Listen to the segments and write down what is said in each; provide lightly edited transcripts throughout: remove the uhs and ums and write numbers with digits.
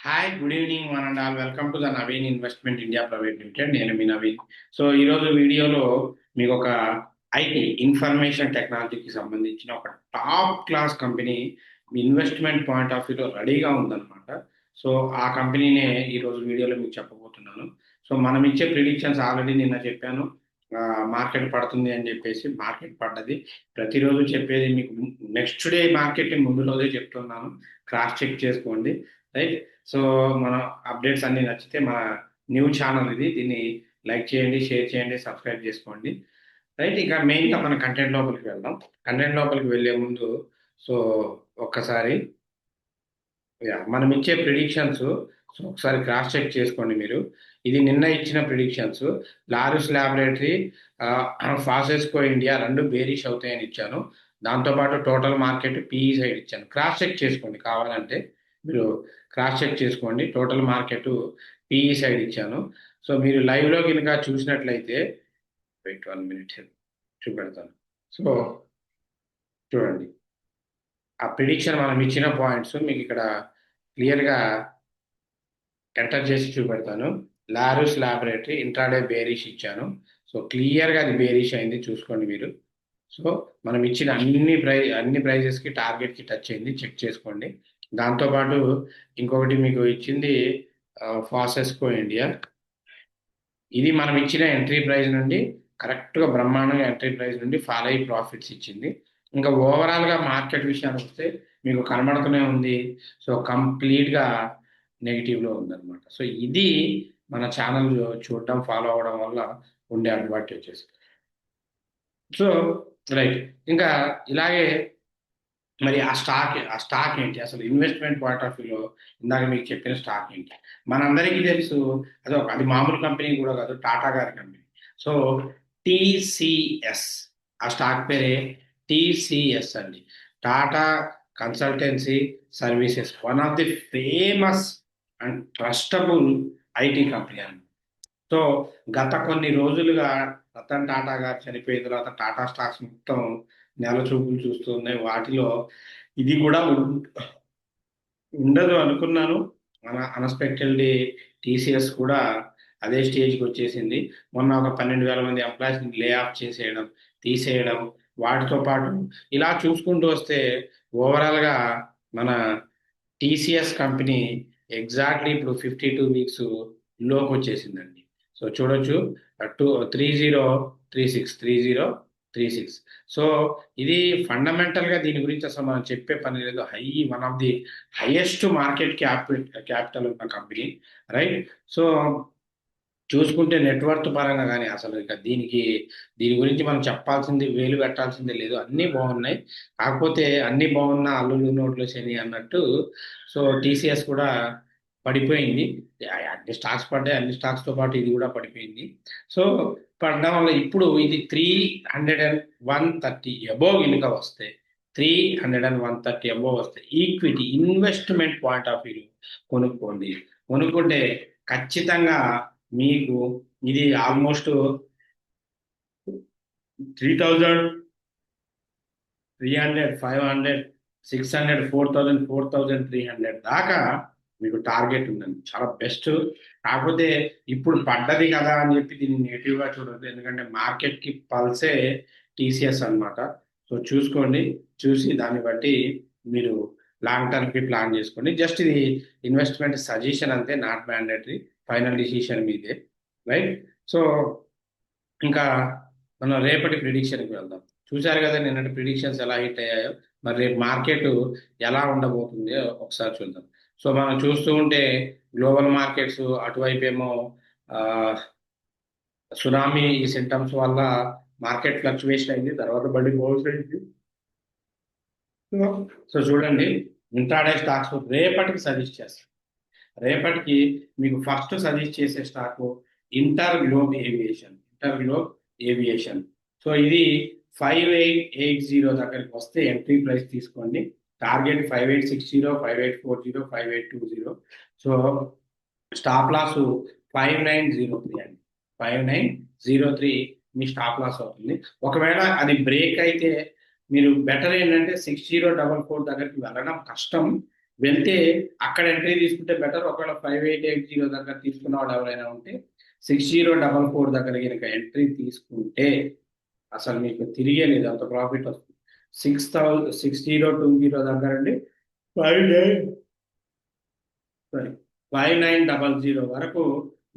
Hi good evening one and all welcome to the Naveen investment India private limited. నేను మీ Naveen. So ఈరోజు వీడియోలో మీకు ఒక ఐటీ ఇన్ఫర్మేషన్ టెక్నాలజీకి సంబంధించిన ఒక top class company me investment point of వ్యూలో రెడీగా ఉందన్నమాట. సో ఆ కంపెనీనే ఈరోజు వీడియోలో మీకు చెప్పబోతున్నాను. సో మనం ఇచ్చే ప్రిడిక్షన్స్ ఆల్రెడీ నిన్న చెప్పాను. మార్కెట్ పడుతుంది అని చెప్పేసి మార్కెట్ పడ్డది. ప్రతిరోజు చెప్పేది మీకు నెక్స్ట్ డే మార్కెట్ ముందు రోజే చెప్తున్నాను. క్రాస్ చెక్ చేసుకోండి. రైట్. సో మన అప్డేట్స్ అన్ని నచ్చితే మన న్యూ ఛానల్ ఇది. దీన్ని లైక్ చేయండి, షేర్ చేయండి, సబ్స్క్రైబ్ చేసుకోండి. రైట్. ఇక మెయిన్గా మన కంటెంట్ లోపలికి వెళ్దాం. కంటెంట్ లోపలికి వెళ్ళే ముందు సో ఒక్కసారి మనం ఇచ్చే ప్రిడిక్షన్స్ సో ఒకసారి క్రాస్ చెక్ చేసుకోండి మీరు. ఇది నిన్న ఇచ్చిన ప్రిడిక్షన్స్. లారిస్ ల్యాబొరేటరీ, ఫాసెస్కో ఇండియా రెండు బేరిష్ అవుతాయని ఇచ్చాను. దాంతోపాటు టోటల్ మార్కెట్ పిఈ సైడ్ ఇచ్చాను. క్రాస్ చెక్ చేసుకోండి కావాలంటే మీరు. క్రాస్ చెక్ చేసుకోండి. టోటల్ మార్కెట్ పిఈ సైడ్ ఇచ్చాను. సో మీరు లైవ్లో కనుక చూసినట్లయితే వెయిట్ 1 minute చూపెడతాను. సో చూడండి, ఆ ప్రిడిక్షన్ మనం ఇచ్చిన పాయింట్స్ మీకు ఇక్కడ క్లియర్గా ఎంటర్ చేసి చూపెడతాను. లారూస్ ల్యాబొరేటరీ ఇంట్రాడే బేరిష్ ఇచ్చాను. సో క్లియర్గా అది బేరిష్ అయింది, చూసుకోండి మీరు. సో మనం ఇచ్చిన అన్ని ప్రైజెస్కి టార్గెట్కి టచ్ అయింది, చెక్ చేసుకోండి. దాంతోపాటు ఇంకొకటి మీకు ఇచ్చింది ఫాసెస్కో ఇండియా. ఇది మనం ఇచ్చిన ఎంట్రీ ప్రైస్ నుండి కరెక్ట్గా బ్రహ్మాండంగా ఎంట్రీ ప్రైస్ నుండి ఫాలో అయ్యి ప్రాఫిట్స్ ఇచ్చింది. ఇంకా ఓవరాల్గా మార్కెట్ విషయానికి వస్తే మీకు కనబడుతూనే ఉంది. సో కంప్లీట్గా నెగిటివ్లో ఉందన్నమాట. సో ఇది మన ఛానల్ చూడడం, ఫాలో అవ్వడం వల్ల ఉండే అడ్వాంటేజెస్. So right. ఇంకా ఇలాగే మరి ఆ స్టాక్ ఏంటి అసలు ఇన్వెస్ట్మెంట్ పాయింట్ ఆఫ్ వ్యూలో? ఇందాక మీకు చెప్పిన స్టాక్ ఏంటి మనందరికీ తెలుసు. అది మామూలు కంపెనీ కూడా కాదు, టాటా గారి కంపెనీ. సో టీసీఎస్, ఆ స్టాక్ పేరే టీసీఎస్ అండి. Tata consultancy services, one of the famous and trustable IT company అండి. సో గత కొన్ని రోజులుగా రతన్ టాటా గారు చనిపోయిన తర్వాత టాటా స్టాక్స్ మొత్తం నెల చూపులు చూస్తున్నాయి. వాటిలో ఇది కూడా ఉండదు అనుకున్నాను. అన్ఎక్స్పెక్టెడ్లీ టీసీఎస్ కూడా అదే స్టేజ్కి వచ్చేసింది. మొన్న ఒక 12,000 మంది ఎంప్లాయీస్ని లే ఆఫ్ చేసేయడం, తీసేయడం, వాటితో పాటు ఇలా చూసుకుంటూ వస్తే ఓవరాల్గా మన టీసీఎస్ కంపెనీ ఎగ్జాక్ట్లీ ఇప్పుడు 52 వీక్స్ లోకి వచ్చేసిందండి. సో చూడొచ్చు, 3036. సో ఇది ఫండమెంటల్గా దీని గురించి అసలు మనం చెప్పే పని లేదు. One of the highest market capital ఉన్న కంపెనీ. రైట్. సో చూసుకుంటే నెట్వర్త్ పరంగా కానీ అసలు ఇక దీని గురించి మనం చెప్పాల్సింది, వేలు పెట్టాల్సిందే లేదు. అన్నీ బాగున్నాయి. కాకపోతే అన్నీ బాగున్నా అల్లులు నోట్లు శని అన్నట్టు. సో టీసీఎస్ కూడా పడిపోయింది. అన్ని స్టాక్స్ పడ్డాయి, అన్ని స్టాక్స్తో పాటు ఇది కూడా పడిపోయింది. సో పడడం వల్ల ఇప్పుడు ఇది 30130 అబోవ్ కనుక వస్తే, 30130 అబోవ్ వస్తే equity investment point of view కొనుక్కోండి. కొనుక్కుంటే ఖచ్చితంగా మీకు ఇది ఆల్మోస్ట్ 3,300, 500, 600, 4,000, 4,300 దాకా మీకు టార్గెట్ ఉందండి. చాలా బెస్ట్. కాకపోతే ఇప్పుడు పడ్డది కదా అని చెప్పి దీన్ని నెగిటివ్గా చూడద్దు. ఎందుకంటే మార్కెట్కి పల్సే టీసీఎస్ అన్నమాట. సో చూసుకోండి, చూసి దాన్ని బట్టి మీరు లాంగ్ టర్మ్కి ప్లాన్ చేసుకోండి. జస్ట్ ఇది ఇన్వెస్ట్మెంట్ సజెషన్ అంతే, నాట్ మ్యాండేటరీ. ఫైనల్ డిసిషన్ మీదే. రైట్. సో ఇంకా మనం రేపటి ప్రిడిక్షన్కి వెళ్దాం. చూశారు కదా నిన్నటి ప్రిడిక్షన్స్ ఎలా హిట్ అయ్యాయో. మరి రేపు మార్కెట్ ఎలా ఉండబోతుంది ఒకసారి చూద్దాం. సో మనం చూస్తూ ఉంటే గ్లోబల్ మార్కెట్స్ అటువైపు ఏమో సునామీ ఈ సింటమ్స్ వల్ల మార్కెట్ ఫ్లక్చువేషన్ అయింది, తర్వాత బడి బౌన్స్ అయింది. సో చూడండి, ఇంట్రాడే స్టాక్స్ రేపటికి సజెస్ట్ చేస్తాను. రేపటికి మీకు ఫస్ట్ సజెస్ట్ చేసే stock inter globe aviation. So ఇది 5880 దగ్గరికి వస్తే ఎంట్రీ ప్రైస్ తీసుకోండి. టార్గెట్ 5860, 5840, 5820. సో స్టాప్ లాస్ 5903 అండి. 5903 మీ స్టాప్ లాస్ అవుతుంది. ఒకవేళ అది బ్రేక్ అయితే మీరు బెటర్ ఏంటంటే 6044 దగ్గరికి వెళ్ళడం కష్టం. వెళ్తే అక్కడ ఎంట్రీ తీసుకుంటే బెటర్. ఒకవేళ 5880 దగ్గర తీసుకున్న వాడు ఎవరైనా ఉంటే 6044 దగ్గర కనుక ఎంట్రీ తీసుకుంటే అసలు మీకు తిరిగే లేదు, అంత ప్రాఫిట్ వస్తుంది. 6020 దగ్గర అండి 59 సారీ 5900 వరకు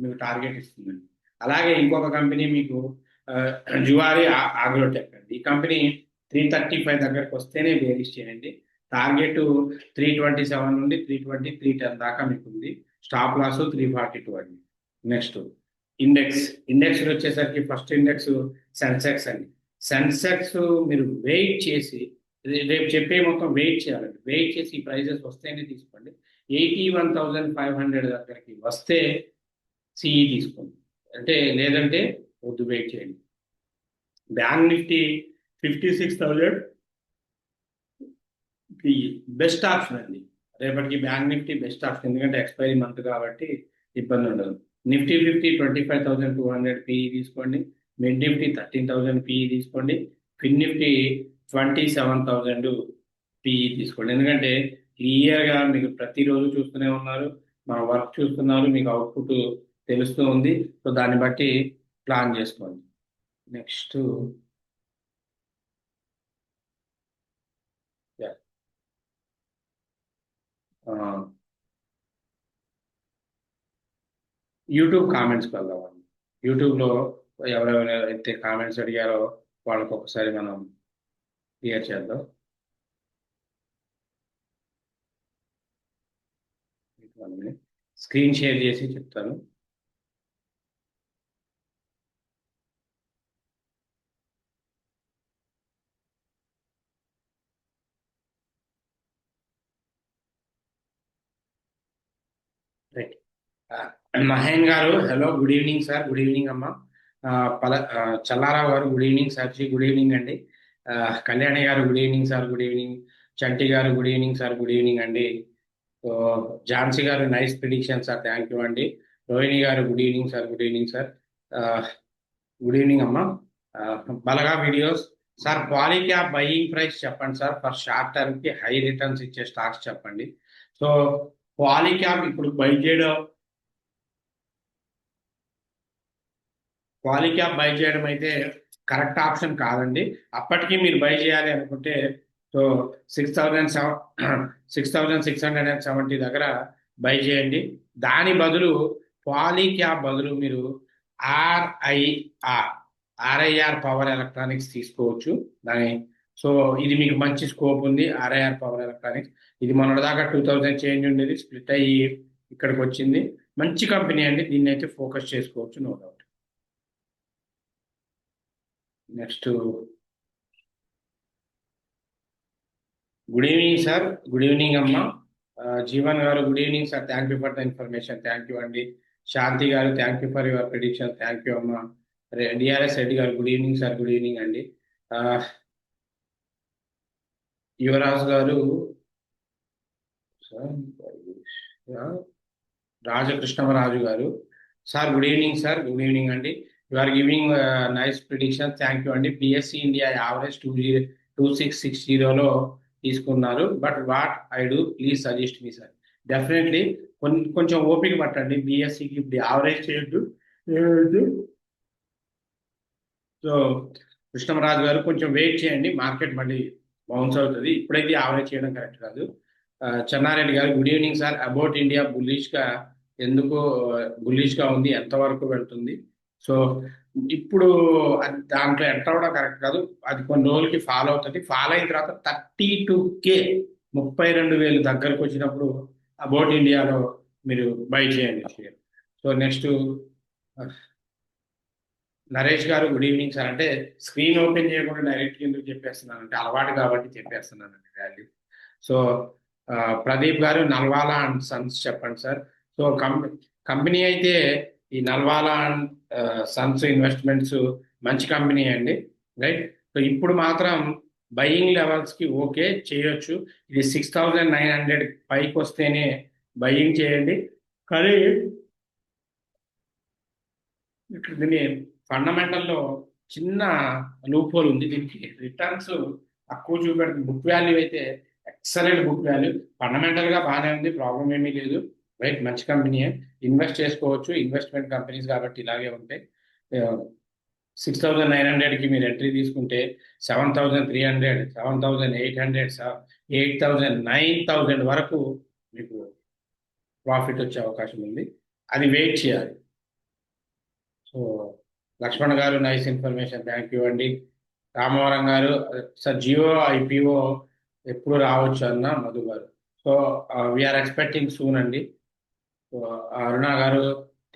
మీకు టార్గెట్ ఇస్తుందండి. అలాగే ఇంకొక కంపెనీ మీకు జువారీ ఆగ్రోటెక్ అండి. ఈ కంపెనీ 335 దగ్గరకు వస్తేనే బేరీస్ చేయండి. టార్గెట్ 327 నుండి 310 దాకా మీకు ఉంది. స్టాప్ లాస్ 342 అండి. నెక్స్ట్ ఇండెక్స్ వచ్చేసరికి ఫస్ట్ ఇండెక్స్ సెన్సెక్స్ అండి. సెన్సెక్స్ మీరు వెయిట్ చేసి రేపు చెప్పే మొత్తం వెయిట్ చేయాలండి. వెయిట్ చేసి ఈ ప్రైజెస్ వస్తేనే తీసుకోండి. 81,500 దగ్గరికి వస్తే సిఈ తీసుకోండి, అంటే లేదంటే వద్దు, వెయిట్ చేయండి. బ్యాంక్ నిఫ్టీ 56,000 బెస్ట్ ఆప్షన్ అండి. రేపటికి బ్యాంక్ నిఫ్టీ బెస్ట్ ఆప్షన్, ఎందుకంటే ఎక్స్పైరీ మంత్ కాబట్టి ఇబ్బంది ఉండదు. నిఫ్టీ 25,200 పిఈ తీసుకోండి. మిడ్ నిఫ్టీ 13,000 పిఈ తీసుకోండి. ఫిన్ నిఫ్టీ 27,000 పిఈ తీసుకోండి. ఎందుకంటే క్లియర్గా మీకు ప్రతిరోజు చూస్తూనే ఉన్నారు, మా వర్క్ చూస్తున్నారు, మీకు అవుట్పుట్ తెలుస్తూ ఉంది. సో దాన్ని బట్టి ప్లాన్ చేసుకోండి. నెక్స్ట్ యూట్యూబ్ కామెంట్స్కి వెళ్దామండి. యూట్యూబ్లో ఎవరెవరైనా అయితే కామెంట్స్ అడిగారో వాళ్ళకి ఒకసారి మనం క్లియర్ చేద్దాం. స్క్రీన్ షేర్ చేసి చెప్తాను. రైట్. మహేన్ గారు hello, good evening sir. Good evening అమ్మా. చల్లారావు గారు good evening sir. Good evening అండి. కళ్యాణి గారు good evening sir. Good evening. Chanti గారు good evening sir. Good evening అండి. సో ఝాన్సీ గారు nice prediction sir, thank you అండి. రోహిణి గారు good evening sir. Good evening sir. Good evening అమ్మా. Balaga videos sir. Cap buying price చెప్పండి sir. For short term కి high returns ఇచ్చే stocks చెప్పండి. So cap ఇప్పుడు బై చేయడం, క్యాప్ బై చేయడం అయితే కరెక్ట్ ఆప్షన్ కాదండి. అప్పటికి మీరు బై చేయాలి అనుకుంటే సో 6,670 దగ్గర బై చేయండి. దాని బదులు క్యాప్ బదులు మీరు ఆర్ఐఆర్ పవర్ ఎలక్ట్రానిక్స్ తీసుకోవచ్చు. దాని సో ఇది మీకు మంచి స్కోప్ ఉంది. ఆర్ఐఆర్ పవర్ ఎలక్ట్రానిక్స్ ఇది మొన్నటిదాకా 2000 చేంజ్ ఉండేది, స్ప్లిట్ అయ్యి ఇక్కడికి వచ్చింది. మంచి కంపెనీ అండి, దీన్ని అయితే ఫోకస్ చేసుకోవచ్చు, no doubt. Next good evening sir. Good evening అమ్మా. జీవన్ గారు good evening sir. Thank you for the information. Thank you అండి. శాంతి గారు thank you for your prediction. Thank you అమ్మా. డిఆర్ఎస్ రెడ్డి గారు good evening sir. Good evening అండి. యువరాజ్ గారు రాజకృష్ణరాజు గారు sir good evening sir. Good evening అండి. You are giving nice prediction, thank you అండి. BSC India average 2660లో తీసుకున్నారు. But what I do please suggest me sir. Definitely కొంచెం ఓపిక పట్టండి. బిఎస్సికి ఇప్పుడు యావరేజ్ చేయొద్దు. సో కృష్ణరాజు గారు కొంచెం వెయిట్ చేయండి, మార్కెట్ మళ్ళీ బౌన్స్ అవుతుంది. ఇప్పుడైతే యావరేజ్ చేయడం కరెక్ట్ కాదు. చెన్నారెడ్డి గారు good evening sir. About India ఎందుకు బుల్లిష్ గా ఉంది, ఎంతవరకు వెళ్తుంది? సో ఇప్పుడు దాంట్లో ఎంటర్ అవ్వడం కరెక్ట్ కాదు, అది కొన్ని రోజులకి ఫాలో అవుతుంది. ఫాలో అయిన తర్వాత 32K 32,000 దగ్గరకు వచ్చినప్పుడు అబౌట్ ఇండియాలో మీరు బై చేయండి షేర్. సో నెక్స్ట్ నరేష్ గారు గుడ్ ఈవినింగ్ సార్. అంటే స్క్రీన్ ఓపెన్ చేయకుండా డైరెక్ట్ ఎందుకు చెప్పేస్తున్నాను అంటే అలవాటు కాబట్టి చెప్పేస్తున్నాను అండి వాల్యూ. సో ప్రదీప్ గారు నల్వాలా అండ్ సన్స్ చెప్పండి సార్. సో కంపెనీ అయితే ఈ నల్వాలా అండ్ సన్స్ ఇన్వెస్ట్మెంట్స్ మంచి కంపెనీ అండి, రైట్. సో ఇప్పుడు మాత్రం బయింగ్ లెవెల్స్ కి ఓకే చేయొచ్చు. ఇది 6,900 పైకి వస్తేనే బయింగ్ చేయండి. కానీ ఇక్కడ దీని ఫండమెంటల్లో చిన్న లూప్ హోల్ ఉంది. దీనికి రిటర్న్స్ తక్కువ చూపెడుతుంది. బుక్ వాల్యూ అయితే ఎక్సలెంట్ బుక్ వాల్యూ. ఫండమెంటల్ గా బాగానే ఉంది, ప్రాబ్లం ఏమీ లేదు. రైట్, మంచి కంపెనీయే, ఇన్వెస్ట్ చేసుకోవచ్చు. ఇన్వెస్ట్మెంట్ కంపెనీస్ కాబట్టి ఇలాగే ఉంటాయి. 6,900కి మీరు ఎంట్రీ తీసుకుంటే 7,300, 7,800, 8,000, 9,000 వరకు మీకు ప్రాఫిట్ వచ్చే అవకాశం ఉంది. అది వెయిట్ చేయాలి. సో లక్ష్మణ్ గారు, నైస్ ఇన్ఫర్మేషన్, థ్యాంక్ యూ అండి. రామవరం గారు, సార్ జియో ఐపీఓ ఎప్పుడు రావచ్చు అన్న మధు గారు. సో వీఆర్ ఎక్స్పెక్టింగ్ సూన్ అండి. సో అరుణ గారు,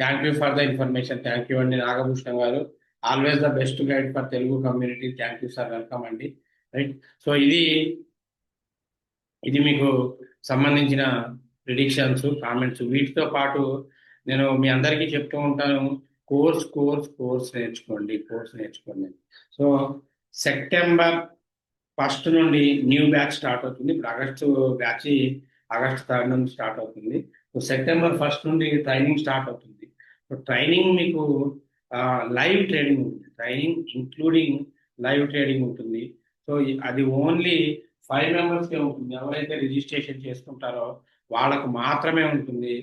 thank you for the information, thank you అండి. నాగభూషణం గారు, always the best guide for Telugu community, thank you sir, welcome అండి. రైట్, సో ఇది మీకు సంబంధించిన ప్రిడిక్షన్స్, కామెంట్స్. వీటితో పాటు నేను మీ అందరికీ చెప్తూ ఉంటాను, కోర్స్ నేర్చుకోండి. సో సెప్టెంబర్ 1 నుండి న్యూ బ్యాచ్ స్టార్ట్ అవుతుంది. ఇప్పుడు ఆగస్టు 3 నుండి స్టార్ట్ అవుతుంది. సో సెప్టెంబర్ 1 నుండి ట్రైనింగ్ స్టార్ట్ అవుతుంది. సో ట్రైనింగ్ మీకు లైవ్ ట్రేడింగ్ ఉంటుంది, ట్రైనింగ్ ఇంక్లూడింగ్ లైవ్ ట్రేడింగ్ ఉంటుంది. సో అది ఓన్లీ 5 మెంబర్స్కే ఉంటుంది. ఎవరైతే రిజిస్ట్రేషన్ చేసుకుంటారో వాళ్ళకు మాత్రమే ఉంటుంది.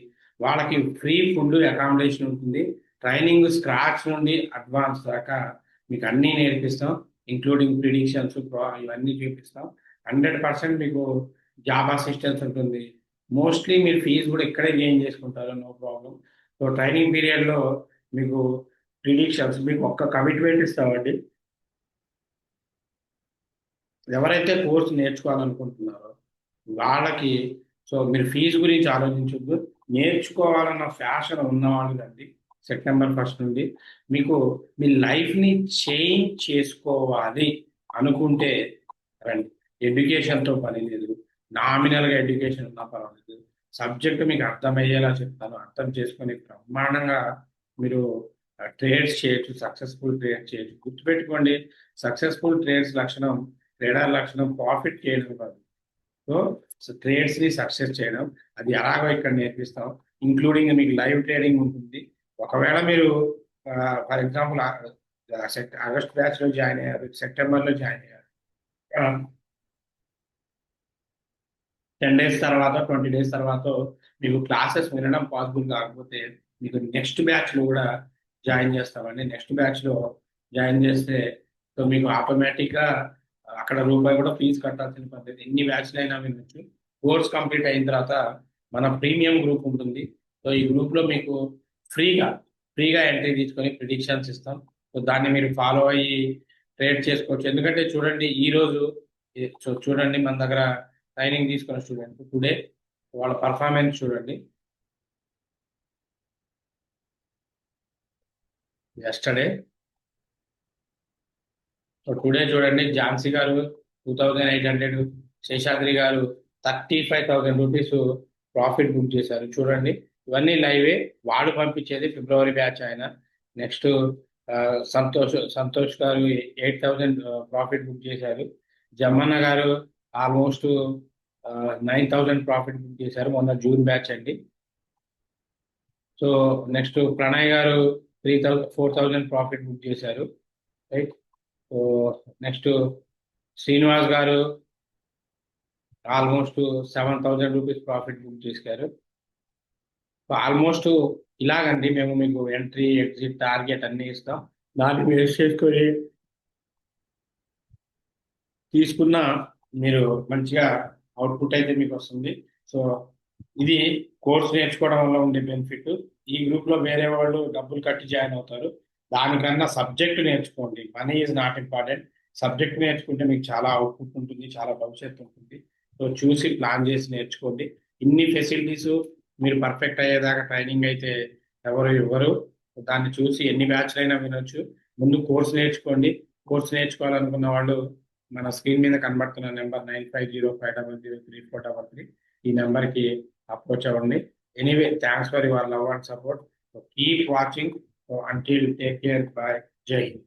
వాళ్ళకి ఫ్రీ ఫుడ్, అకామిడేషన్ ఉంటుంది. ట్రైనింగ్ స్క్రాచ్ నుండి అడ్వాన్స్ దాకా మీకు అన్నీ నేర్పిస్తాం, ఇంక్లూడింగ్ ప్రిడిక్షన్స్, ఇవన్నీ చూపిస్తాం. 100% మీకు జాబ్ అసిస్టెన్స్ ఉంటుంది. మోస్ట్లీ మీరు ఫీజు కూడా ఇక్కడే గెయిన్ చేసుకుంటారు, నో ప్రాబ్లం. సో ట్రైనింగ్ పీరియడ్లో మీకు ప్రిడిక్షన్స్, మీకు ఒక్క కమిట్మెంట్ ఇస్తామండి. ఎవరైతే కోర్సు నేర్చుకోవాలనుకుంటున్నారో వాళ్ళకి, సో మీరు ఫీజు గురించి ఆలోచించొద్దు, నేర్చుకోవాలన్న ఫ్యాషన్ ఉన్నవాళ్ళు రండి. సెప్టెంబర్ 1 నుండి మీకు మీ లైఫ్ని చేంజ్ చేసుకోవాలి అనుకుంటే రండి. ఎడ్యుకేషన్తో పని లేదు, నామినల్గా ఎడ్యుకేషన్ ఉన్నా పర్వాలేదు. సబ్జెక్ట్ మీకు అర్థమయ్యేలా చెప్తాను, అర్థం చేసుకొని బ్రహ్మాండంగా మీరు ట్రేడ్స్ చేయొచ్చు, సక్సెస్ఫుల్ ట్రేడ్ చేయొచ్చు. గుర్తుపెట్టుకోండి, సక్సెస్ఫుల్ ట్రేడర్ లక్షణం ప్రాఫిట్ చేయడం కాదు. సో ట్రేడ్స్ని సక్సెస్ చేయడం, అది ఎలాగో ఇక్కడ నేర్పిస్తాం. ఇంక్లూడింగ్ మీకు లైవ్ ట్రేడింగ్ ఉంటుంది. ఒకవేళ మీరు ఫర్ ఎగ్జాంపుల్ ఆగస్ట్ బ్యాచ్లో జాయిన్ అయ్యారు, సెప్టెంబర్లో జాయిన్ అయ్యారు, 10 days తర్వాత, 20 days తర్వాత మీకు క్లాసెస్ వినడం పాసిబుల్ కాకపోతే మీకు నెక్స్ట్ బ్యాచ్లో కూడా జాయిన్ చేస్తామండి. నెక్స్ట్ బ్యాచ్లో జాయిన్ చేస్తే సో మీకు ఆటోమేటిక్గా అక్కడ రూపాయి కూడా ఫీజు కట్టాల్సిన పద్ధతి. ఎన్ని బ్యాచ్లు అయినా వినొచ్చు. కోర్స్ కంప్లీట్ అయిన తర్వాత మన ప్రీమియం గ్రూప్ ఉంటుంది. సో ఈ గ్రూప్లో మీకు ఫ్రీగా ఎంట్రీ తీసుకొని ప్రిడిక్షన్స్ ఇస్తాం. సో దాన్ని మీరు ఫాలో అయ్యి ట్రేడ్ చేసుకోవచ్చు. ఎందుకంటే చూడండి, చూడండి మన దగ్గర ట్రైనింగ్ తీసుకున్న స్టూడెంట్ టుడే వాళ్ళ పర్ఫార్మెన్స్ చూడండి. ఎస్టర్డే, సో టుడే చూడండి, ఝాన్సీ గారు 2,800, శేషాద్రి గారు 35,000 రూపీస్ ప్రాఫిట్ బుక్ చేశారు. చూడండి, ఇవన్నీ లైవే. వాడు పంపించేది ఫిబ్రవరి బ్యాచ్ ఆయన. నెక్స్ట్ సంతోష్ గారు 8,000 ప్రాఫిట్ బుక్ చేశారు. జమ్మన్న గారు ఆల్మోస్ట్ 9,000 ప్రాఫిట్ బుక్ చేశారు, మొన్న జూన్ బ్యాచ్ అండి. సో నెక్స్ట్ ప్రణయ్ గారు 4,000 ప్రాఫిట్ బుక్ చేశారు. రైట్, సో నెక్స్ట్ శ్రీనివాస్ గారు ఆల్మోస్ట్ 7,000 రూపీస్ ప్రాఫిట్ బుక్ చేశారు. సో ఆల్మోస్ట్ ఇలాగండి మేము మీకు ఎంట్రీ, ఎగ్జిట్, టార్గెట్ అన్ని ఇస్తాం. దాన్ని బేస్ చేసుకొని తీసుకున్న మీరు మంచిగా అవుట్పుట్ అయితే మీకు వస్తుంది. సో ఇది కోర్స్ నేర్చుకోవడం వల్ల ఉండే బెనిఫిట్. ఈ గ్రూప్లో వేరే వాళ్ళు డబ్బులు కట్టి జాయిన్ అవుతారు. దానికన్నా సబ్జెక్ట్ నేర్చుకోండి. Money is not important. Subject నేర్చుకుంటే మీకు చాలా అవుట్పుట్ ఉంటుంది, చాలా భవిష్యత్తు ఉంటుంది. సో చూసి ప్లాన్ చేసి నేర్చుకోండి. ఇన్ని ఫెసిలిటీస్ మీరు పర్ఫెక్ట్ అయ్యేదాకా ట్రైనింగ్ అయితే ఎవరు ఇవ్వరు. దాన్ని చూసి ఎన్ని బ్యాచ్లు అయినా వినొచ్చు. ముందు కోర్స్ నేర్చుకోండి. కోర్స్ నేర్చుకోవాలనుకున్న వాళ్ళు మన స్క్రీన్ మీద కనబడుతున్న నెంబర్ 9505003433, ఈ నెంబర్కి అప్రోచ్ అవ్వండి. Anyway, thanks for your love and support. Keep watching. Until, take care, bye, జై హింద్.